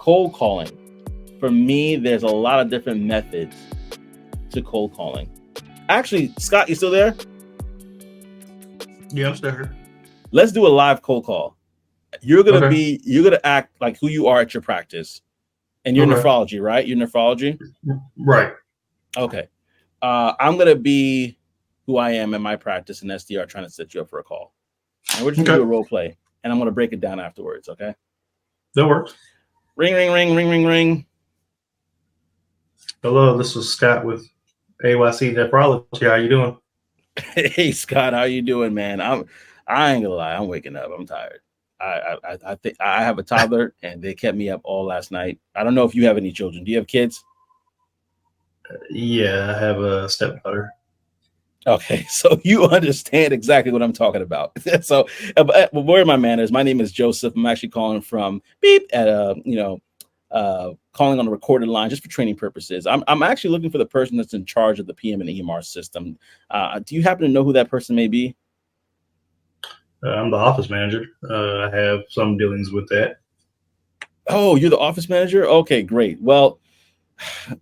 cold calling. For me, there's a lot of different methods to cold calling. Actually, Scott, you still there? Yeah, I'm still here. Let's do a live cold call. You're gonna act like who you are at your practice, and you're nephrology, right? You're nephrology, right? Okay. I'm gonna be who I am in my practice in SDR, trying to set you up for a call, and we're just gonna do a role play, and I'm gonna break it down afterwards. Okay. That works. Ring, ring, ring, ring, ring, ring. Hello, this is Scott with AYC Nephrology. How you doing? Hey Scott, how you doing, man? I ain't gonna lie, I'm waking up. I'm tired. I think I have a toddler, and they kept me up all last night. I don't know if you have any children. Do you have kids? Yeah, I have a stepdaughter. Okay, so you understand exactly what I'm talking about. So, where are my manners? My name is Joseph. I'm actually calling from beep at calling on a recorded line just for training purposes. I'm actually looking for the person that's in charge of the PM and EMR system. Do you happen to know who that person may be? I'm the office manager. I have some dealings with that. Oh, you're the office manager? Okay, great. Well,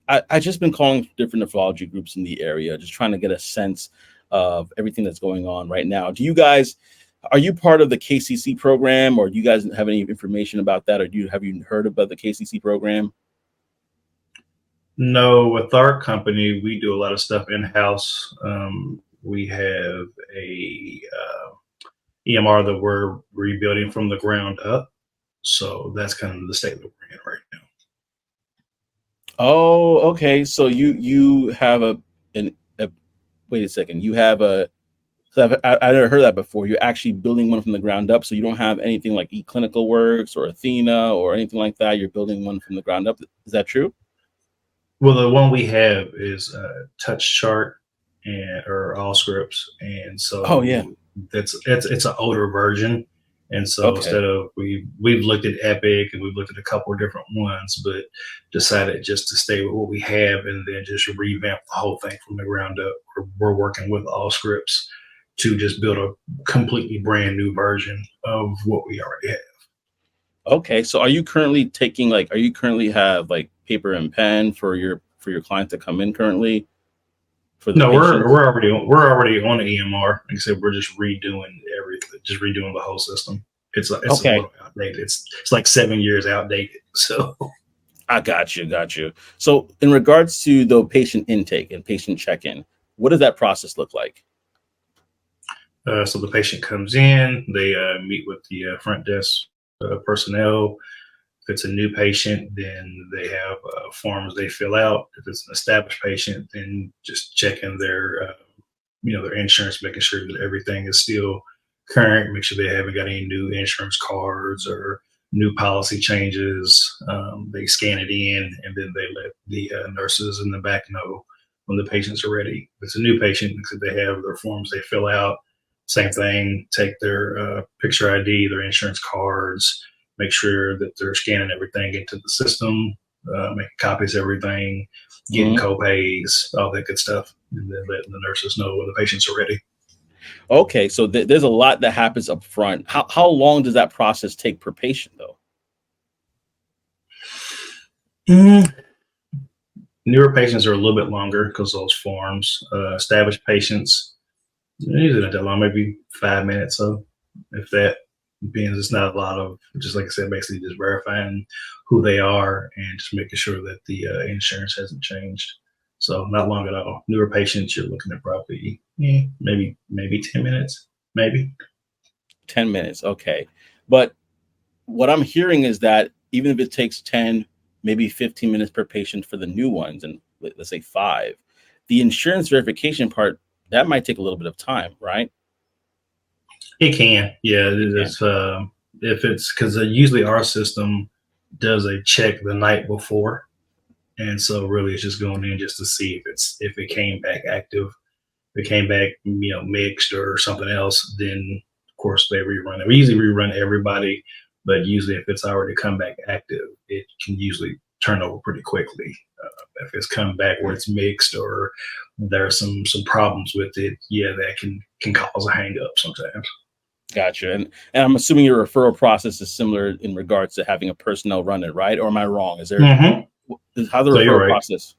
I just been calling different nephrology groups in the area, just trying to get a sense of everything that's going on right now. Are you part of the KCC program, or do you guys have any information about that, or have you heard about the KCC program? No, with our company, we do a lot of stuff in-house. We have a EMR that we're rebuilding from the ground up. So that's kind of the state that we're in right now. Oh, okay. So you have wait a second. You have I never heard that before. You're actually building one from the ground up. So you don't have anything like eClinicalWorks or Athena or anything like that. You're building one from the ground up. Is that true? Well, the one we have is Touch Chart or Allscripts, and so it's an older version. And so instead of we've looked at Epic and we've looked at a couple of different ones, but decided just to stay with what we have and then just revamp the whole thing from the ground up. We're working with Allscripts to just build a completely brand new version of what we already have. Okay, so are you currently have like paper and pen for your client to come in currently? No, we're already on the EMR. Like I said, we're just redoing everything, just redoing the whole system. It's a little outdated. It's like 7 years outdated. So I got you. So in regards to the patient intake and patient check-in, what does that process look like? So the patient comes in, they meet with the front desk personnel. If it's a new patient, then they have forms they fill out. If it's an established patient, then just checking their their insurance, making sure that everything is still current, make sure they haven't got any new insurance cards or new policy changes. They scan it in, and then they let the nurses in the back know when the patients are ready. If it's a new patient, because they have their forms they fill out, same thing, take their picture ID, their insurance cards, make sure that they're scanning everything into the system, making copies of everything, getting co-pays, all that good stuff, and then letting the nurses know when the patients are ready. Okay, so there's a lot that happens up front. How long does that process take per patient, though? Newer patients are a little bit longer because those forms. Established patients, usually not that long, maybe 5 minutes. So if that, being it's not a lot of, just like I said, basically just verifying who they are and just making sure that the insurance hasn't changed. So not long at all. Newer patients, you're looking at probably maybe 10 minutes, maybe. 10 minutes, okay. But what I'm hearing is that even if it takes 10, maybe 15 minutes per patient for the new ones, and let's say 5, the insurance verification part, that might take a little bit of time, right? It can, yeah. If it's because usually our system does a check the night before, and so really it's just going in just to see if it came back active, if it came back mixed or something else. Then of course they rerun it. We usually rerun everybody, but usually if it's already come back active, it can usually turn over pretty quickly. If it's come back where it's mixed or there are some problems with it, yeah, that can cause a hang up sometimes. Gotcha. And I'm assuming your referral process is similar in regards to having a personnel run it, right? Or am I wrong? Is there Hmm. how's the So you're referral right. process?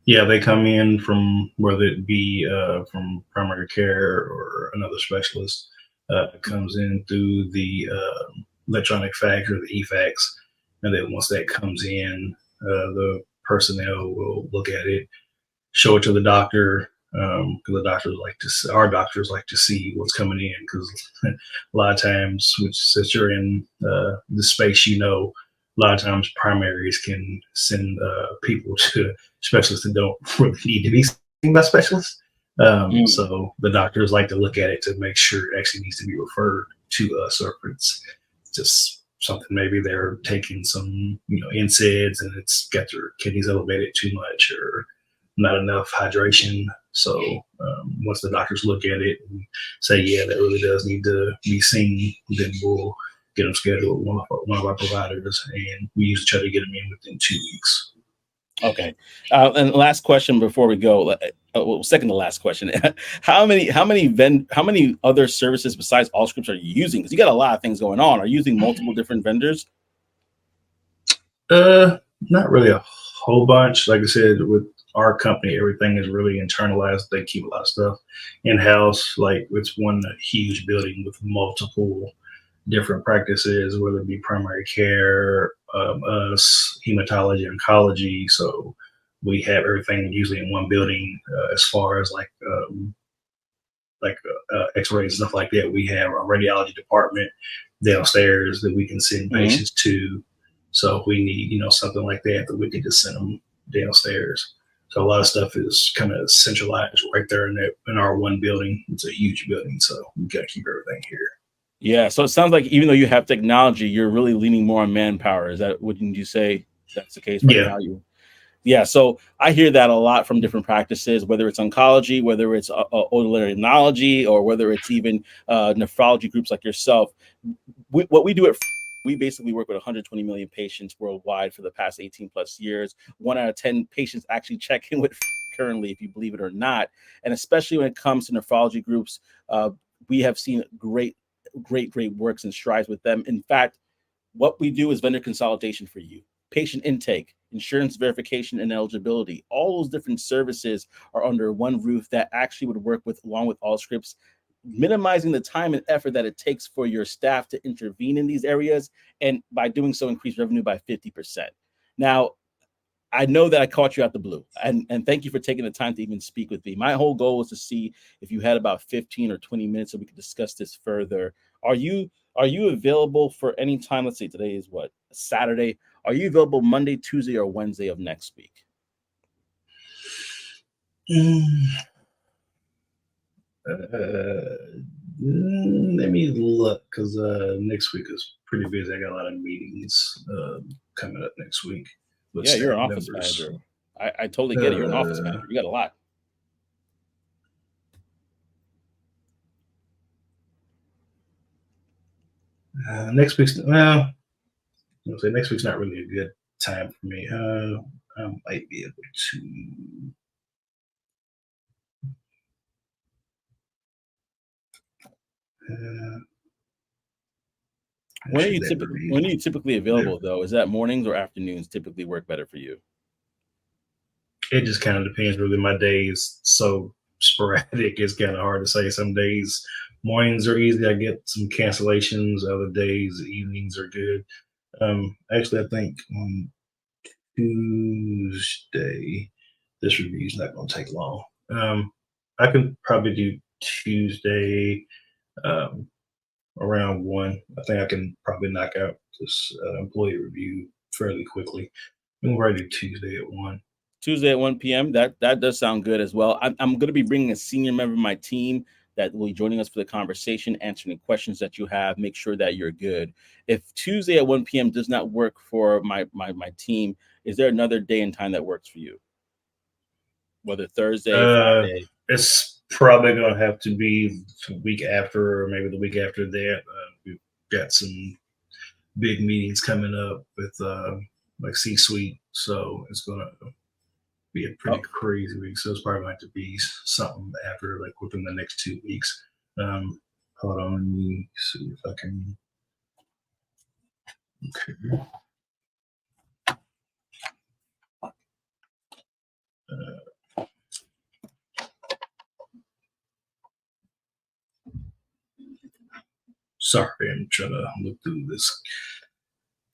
Yeah, they come in from whether it be from primary care or another specialist. Comes in through the electronic fax or the e-fax, and then once that comes in, the personnel will look at it, show it to the doctor, because the doctors like to our doctors like to see what's coming in, because a lot of times, which since you're in the space, a lot of times primaries can send people to specialists that don't really need to be seen by specialists. Mm, So the doctors like to look at it to make sure it actually needs to be referred to us, or if it's just something, maybe they're taking some NSAIDs and it's got their kidneys elevated too much, or not enough hydration. So once the doctors look at it and say, yeah, that really does need to be seen, then we'll get them scheduled with one of our providers, and we usually try to get them in within 2 weeks. okay. And last question before we go. Well, second to last question. How many other services besides Allscripts are you using? Because you got a lot of things going on. Are you using multiple different vendors? Not really a whole bunch. Like I said, with our company, everything is really internalized. They keep a lot of stuff in house. Like it's one huge building with multiple different practices, whether it be primary care, us, hematology, oncology. So we have everything usually in one building. As far as X-rays and stuff like that, we have a radiology department downstairs that we can send Mhm. patients to. So if we need something like that, that we can just send them downstairs. So a lot of stuff is kind of centralized right there in our one building. It's a huge building, so we got to keep everything here. Yeah. So it sounds like even though you have technology, you're really leaning more on manpower. Is that wouldn't you say that's the case right Yeah. now? Yeah, so I hear that a lot from different practices, whether it's oncology, whether it's otolaryngology, or whether it's even nephrology groups like yourself. What we do we basically work with 120 million patients worldwide for the past 18 plus years. 1 out of 10 patients actually check in with currently, if you believe it or not. And especially when it comes to nephrology groups, uh, we have seen great works and strides with them. In fact, what we do is vendor consolidation for you, patient intake, insurance verification and eligibility. All those different services are under one roof that actually would work with along with all scripts, minimizing the time and effort that it takes for your staff to intervene in these areas, and by doing so increase revenue by 50%. Now, I know that I caught you out the blue, and thank you for taking the time to even speak with me. My whole goal was to see if you had about 15 or 20 minutes so we could discuss this further. Are you available for any time? Let's see, today is what, Saturday. Are you available Monday, Tuesday, or Wednesday of next week? Mm, uh, Let me look, because next week is pretty busy. I got a lot of meetings coming up next week with Yeah, you're staff an office members. manager. I totally get it. You're an office Uh, manager. You got a lot. Next week's, well, I'll say next week's not really a good time for me. I might be able to. Uh, Actually, that When are review. you typically That, available though? Is that mornings or afternoons typically work better for you? it just kind of depends. Really, my day is so sporadic. It's kind of hard to say. Some days mornings are easy. I get some cancellations. Other days evenings are good. Actually, I think on Tuesday, this review is not going to take long. I can probably do Tuesday um, around 1. I think I can probably knock out this employee review fairly quickly. We can probably do Tuesday at 1. Tuesday at 1 p.m. That does sound good as well. I'm going to be bringing a senior member of my team that will be joining us for the conversation, answering the questions that you have. Make sure that you're good. If Tuesday at 1 p.m. does not work for my team, is there another day and time that works for you? Whether Thursday, Uh, Friday? it's probably going to have to be the week after, or maybe the week after that. We've got some big meetings coming up with like C-suite, so it's going to be a pretty Oh, crazy week. So it's probably going to have to be something after, like within the next 2 weeks. Um, Hold on, let me see if I can. Okay. Sorry, I'm trying to look through this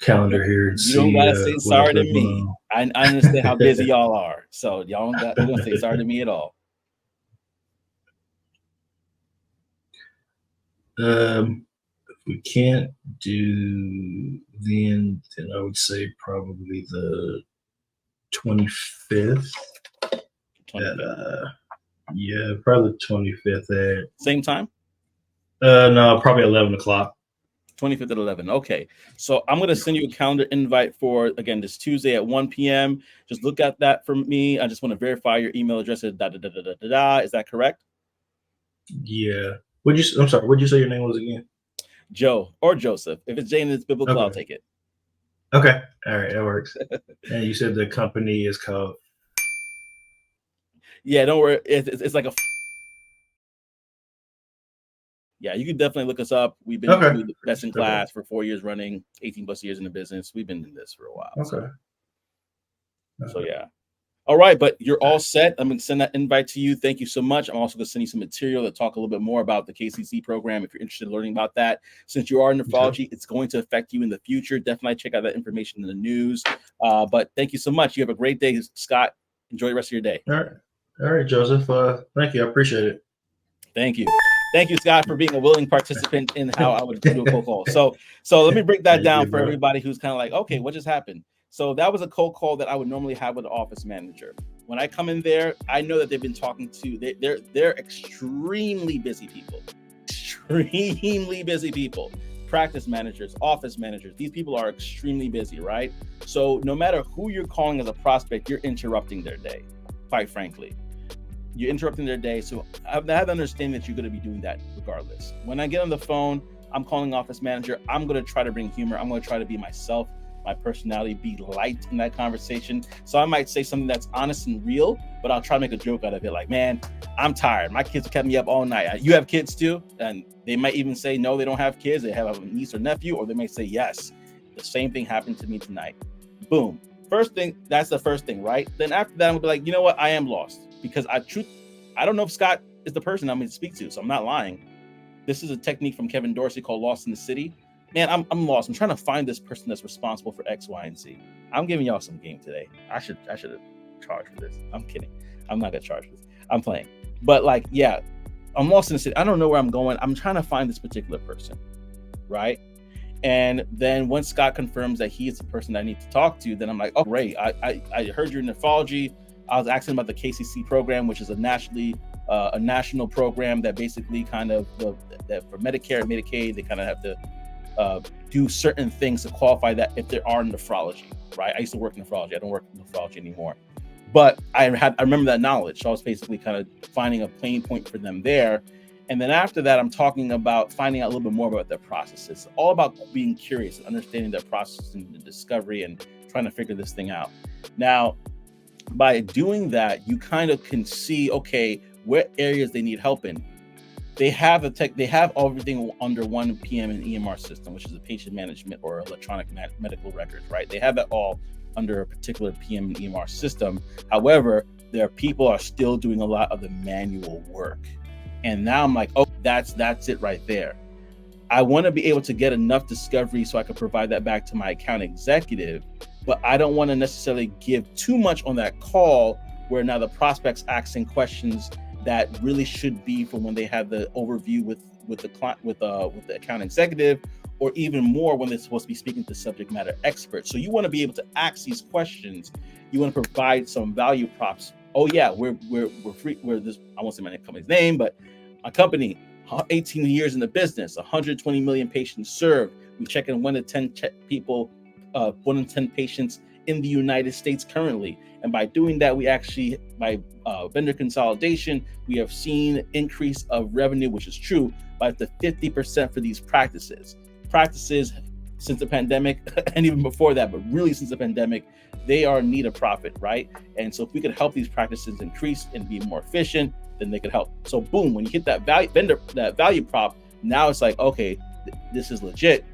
calendar here and You don't see gotta say what I've sorry to got me. going I understand how busy y'all are, so y'all don't gonna say sorry to me at all. on. If we can't do then I would say probably the 25th. 25th. Yeah, probably the 25th at Same time. no, probably 11 o'clock. 25th at 11. Okay. So I'm going to send you a calendar invite for, again, this Tuesday at 1 p.m. Just look at that for me. I just want to verify your email address is da da da da da da. Is that correct? Yeah. I'm sorry, what'd you say your name was again? Joe or Joseph. If it's Jane and it's biblical, I'll Okay. take it. Okay. All right, that works. And you said the company is called. Yeah, don't worry. It's like a. Yeah, you can definitely look us up. We've been Okay. doing the best in Okay. class for 4 years running, 18 plus years in the business. We've been in this for a while. Okay. So yeah. All right, but you're all set. I'm going to send that invite to you. Thank you so much. I'm also going to send you some material that talk a little bit more about the KCC program if you're interested in learning about that. Since you are in nephrology, it's going to affect you in the future. Definitely check out that information in the news. But thank you so much. You have a great day, Scott. Enjoy the rest of your day. All right. All right, Joseph. Thank you. I appreciate it. Thank you. Thank you, Scott, for being a willing participant in how I would do a cold call. So let me break that down for everybody who's kind of like, okay, what just happened? So that was a cold call that I would normally have with the office manager. When I come in there, I know that they've been talking to, they're extremely busy people, practice managers, office managers. These people are extremely busy, right? So no matter who you're calling as a prospect, you're interrupting their day, quite frankly. You're interrupting their day. So I have to understand that you're going to be doing that regardless. When I get on the phone, I'm calling office manager. I'm going to try to bring humor. I'm going to try to be myself, my personality, be light in that conversation. So I might say something that's honest and real, but I'll try to make a joke out of it. Like, man, I'm tired. My kids kept me up all night. You have kids too? And they might even say, no, they don't have kids. They have a niece or nephew, or they may say, yes, the same thing happened to me tonight. Boom. First thing, that's the first thing, right? Then after that, I'm gonna be like, you know what? I am lost because I don't know if Scott is the person I'm going to speak to, so I'm not lying. This is a technique from Kevin Dorsey called Lost in the City. Man, I'm lost. I'm trying to find this person that's responsible for X, Y, and Z. I'm giving y'all some game today. I should have charged for this. I'm kidding. I'm not gonna charge for this. I'm playing. But like, yeah, I'm lost in the city. I don't know where I'm going. I'm trying to find this particular person, right? And then once Scott confirms that he is the person I need to talk to, then I'm like, oh, great. I heard you're in nephrology. I was asking about the KCC program, which is a national program that basically kind of that for Medicare and Medicaid, they kind of have to do certain things to qualify that if they are in nephrology, right? I used to work in nephrology. I don't work in nephrology anymore, but I remember that knowledge. So I was basically kind of finding a pain point for them there. And then after that, I'm talking about finding out a little bit more about their processes. It's all about being curious and understanding their process and the discovery and trying to figure this thing out. Now, by doing that, you kind of can see, okay, what areas they need help in. They have everything under one PM and EMR system, which is a patient management or electronic medical records, right? They have it all under a particular PM and EMR system. However, their people are still doing a lot of the manual work. And now I'm like, oh, that's it right there. I want to be able to get enough discovery so I can provide that back to my account executive, but I don't want to necessarily give too much on that call where now the prospect's asking questions that really should be for when they have the overview with the client, with the account executive, or even more when they're supposed to be speaking to subject matter experts. So you want to be able to ask these questions. You want to provide some value props. Oh yeah, we're free. We're this. I won't say my company's name, but a company, 18 years in the business, 120 million patients served. We check in 1 to 10 people, 1 in 10 patients in the United States currently. And by doing that, we actually, by vendor consolidation, we have seen increase of revenue, which is true, by up to 50% for these practices. Practices since the pandemic, and even before that, but really since the pandemic, they are in need of profit, right? And so if we could help these practices increase and be more efficient, then they could help. So boom, when you hit that value prop, Now it's like, okay, this is legit.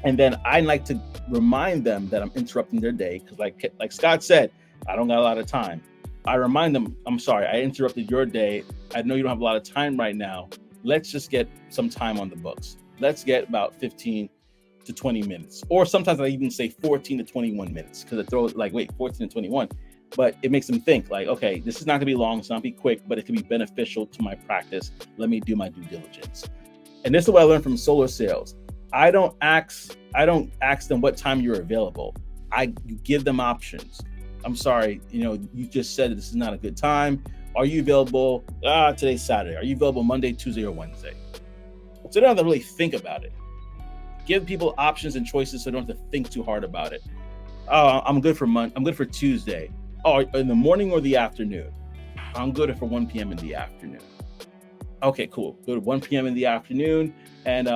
And then I like to remind them that I'm interrupting their day because, like Scott said, I don't got a lot of time. I remind them, I'm sorry, I interrupted your day. I know you don't have a lot of time right now. Let's just get some time on the books. Let's get about 15 to 20 minutes. Or sometimes I even say 14 to 21 minutes because I throw like, wait, 14 to 21. But it makes them think like, okay, this is not gonna be long, it's not gonna be quick, but it can be beneficial to my practice. Let me do my due diligence. And this is what I learned from solar sales. I don't ask them what time you're available. I give them options. I'm sorry, you just said this is not a good time. Are you available? Today's Saturday. Are you available Monday, Tuesday, or Wednesday? So they don't have to really think about it. Give people options and choices so they don't have to think too hard about it. Oh, I'm good for Tuesday. Oh, in the morning or the afternoon? I'm good for 1 p.m. in the afternoon. Okay, cool. Go to 1 p.m. in the afternoon, and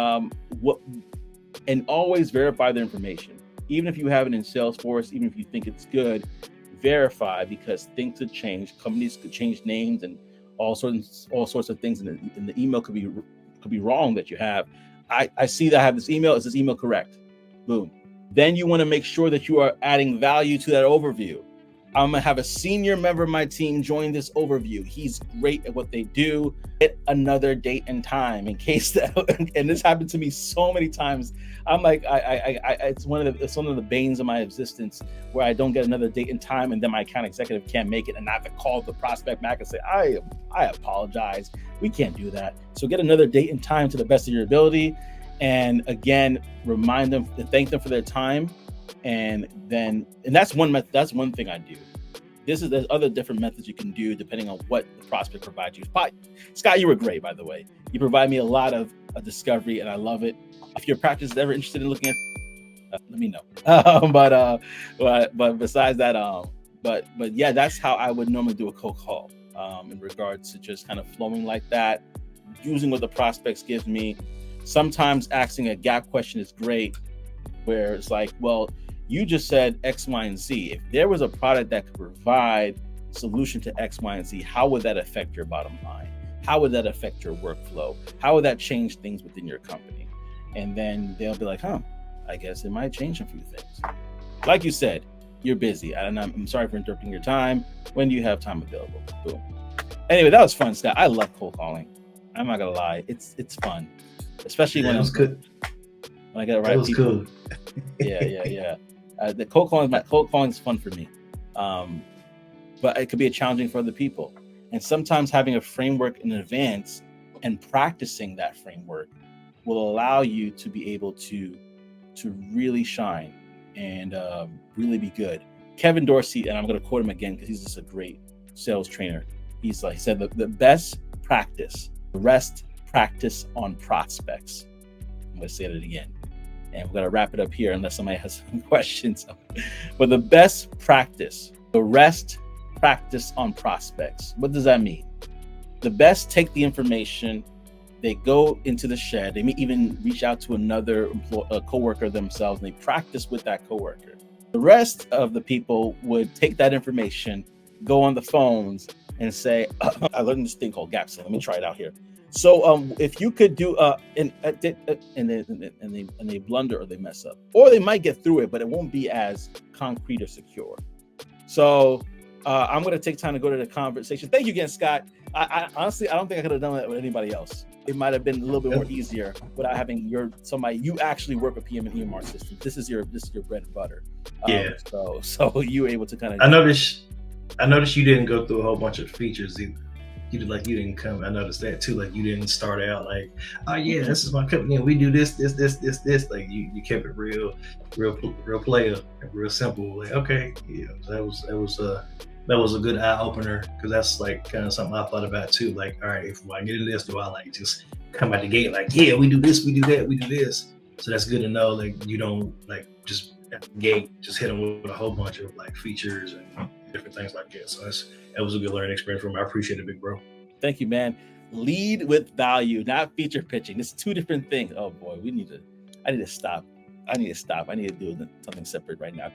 always verify the information. Even if you have it in Salesforce, even if you think it's good, verify, because things could change. Companies could change names and all sorts of things, and the email could be wrong that you have. I see that I have this email. Is this email correct? Boom. Then you want to make sure that you are adding value to that overview. I'm gonna have a senior member of my team join this overview. He's great at what they do. Get another date and time in case that, and this happened to me so many times. I'm like, it's one of the banes of my existence where I don't get another date and time, and then my account executive can't make it, and I have to call the prospect back and say, I apologize, we can't do that. So get another date and time to the best of your ability, and again, remind them to thank them for their time. And that's one method. That's one thing I do. There's other different methods you can do depending on what the prospect provides you. Scott, you were great, by the way. You provide me a lot of discovery, and I love it. If your practice is ever interested in looking at, let me know. But besides that, but yeah, that's how I would normally do a cold call in regards to just kind of flowing like that, using what the prospects gives me. Sometimes asking a gap question is great, where it's like, well, you just said X, Y, and Z. If there was a product that could provide solution to X, Y, and Z, how would that affect your bottom line? How would that affect your workflow? How would that change things within your company? And then they'll be like, I guess it might change a few things. Like you said, you're busy, and I'm sorry for interrupting your time. When do you have time available? Boom. Anyway, that was fun, Scott. I love cold calling. I'm not gonna lie, it's fun, especially when it was good. When I get the right that was people. Cool. Yeah. The cold calling is fun for me, but it could be challenging for other people. And sometimes having a framework in advance and practicing that framework will allow you to be able to really shine and really be good. Kevin Dorsey, and I'm going to quote him again because he's just a great sales trainer. He said the best practice, the rest practice on prospects. I'm going to say that again. And we're going to wrap it up here unless somebody has some questions. But the best practice, the rest practice on prospects. What does that mean? The best take the information, they go into the shed, they may even reach out to another coworker themselves, and they practice with that coworker. The rest of the people would take that information, go on the phones, and say, I learned this thing called gap. So let me try it out here. So if you could do and they blunder or they mess up, or they might get through it, but it won't be as concrete or secure. So I'm going to take time to go to the conversation. Thank you again, Scott. I honestly, I don't think I could have done that with anybody else. It might have been a little bit more easier without having somebody you actually work with PM and EMR systems. This is your bread and butter. Yeah. So you were able to kind of. I noticed you didn't go through a whole bunch of features either. You didn't come. I noticed that too. Like you didn't start out like, oh yeah, this is my company and we do this. Like you kept it real player, real simple. Like okay, yeah, that was a good eye opener because that's like kind of something I thought about too. Like all right, if I get into this, do I like just come out the gate like yeah, we do this, we do that, we do this. So that's good to know. Like you don't like just at the gate just hit them with a whole bunch of like features and different things like that. So that was a good learning experience for me. I appreciate it, big bro. Thank you, man. Lead with value, not feature pitching. It's two different things. Oh boy, I need to stop. I need to do something separate right now.